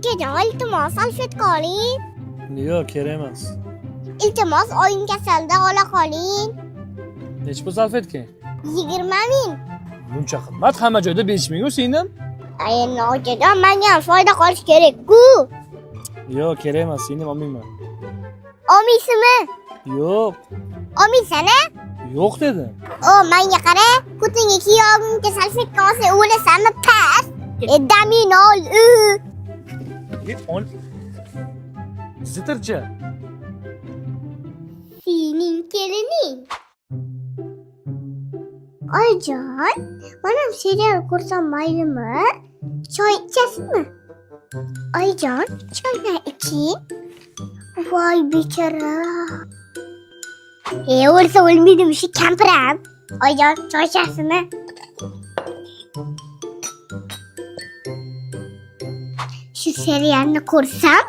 Akajon, iltimos, salfetka oling. Yo'q, kerak emas. Iltimos, oyim kasalda ola qoling. Nech pul salfetkang? 20 ming. Buncha qimmat hamma joyda 5 ming-ku sendan? Endi akajon, menga ham foyda qolish kerak-ku. Yo'q, kerak emas, seni olmayman. Olmaysizmi? Yo'q, Olmaysana? yo'q dedim. O, menga qara, ko'tingga kiyog'imga salfetka olsa o'lasanmi pas? Damin ol. Ol. Zitircha. Sening kelining. Oyijon, mana serial ko'rsam maylimi? Choy ichasizmi? Oyijon, choyni iching. Voy bechora. O'lsa o'lmaydimi shu kampiram? Oyijon, choy ichasizmi? Shu serialni ko'rsam,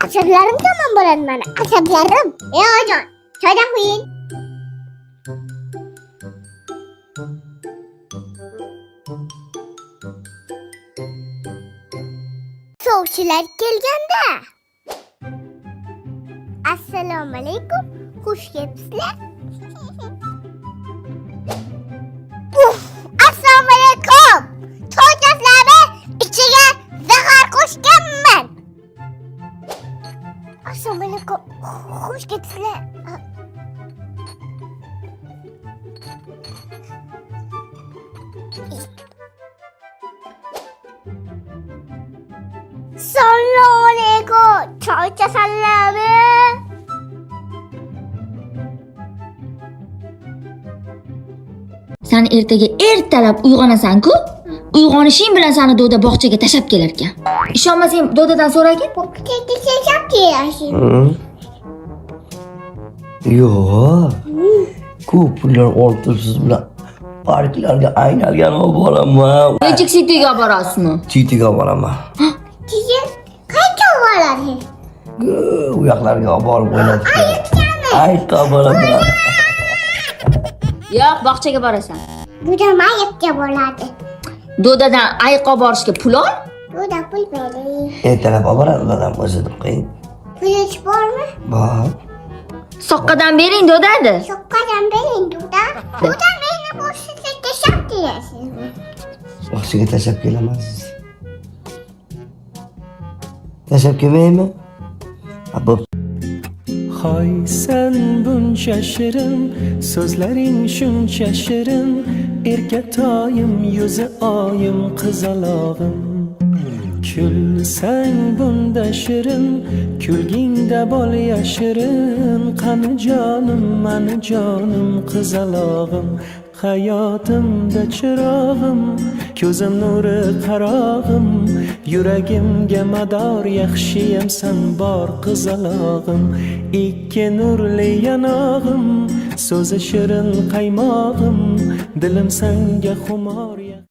asablarim tamom bo'ladi mana, asablarim. Oyijon, choydan qo'ying. Sovchilar kelganda. Assalomu alaykum. Xush kelibsizlar. Assalomu alaykum. To'ytasizlarmi? Ichiga zahar qo'shganman. Assalomu alaykum. Xush kelibsizlar. Assalomu alaykum. Choy ichasizlarmi? Sen ertaga ertalab uyg'onasan-ku, uyg'onishing bilan seni do'da bog'chaga tashab kelar ekan. Ishonmasang do'dadan so'ragin. Bog'chaga tashab kelasiz. Yo'q. Ko'p pullar ortib siz bilan parklarga aylangan bo'laman. Nechik sitiga olib borasizmi? Chitiga boraman. Keyin qayerga borasiz? U yoqlarga olib borib o'ynab. Aytqa boraman. Yo'q, bog'chaga borasan. Buda mayakka bo'ladi. Do'dadan ayiq olib borishga pul ol. Buda pul bering. Ertalab olib boradi dadam o'zi deb qo'ying. Pulingiz bormi? Bor. Soqqadan bering do'dadi. Soqqadan bering Duda. Duda meni boshiga tashab kelasizmi? Bog'chaga tashab kelaman siz. Tashab kelmaymi? Bo'p. Hoy sen buncha shirin, so'zlaring shuncha shirin, erkatoyim yuzi oyim qizalog'im. Kulsang bunda shirin, kulgingda bol yashirin, qani jonim, mani jonim qizalog'im. Hayotimda chirog'im, ko'zim nuri qarog'im, yuragimga mador yaxshiyamsan bor qizalog'im. Ikki nurli yanog'im, so'zi shirin qaymog'im, dilim senga xumor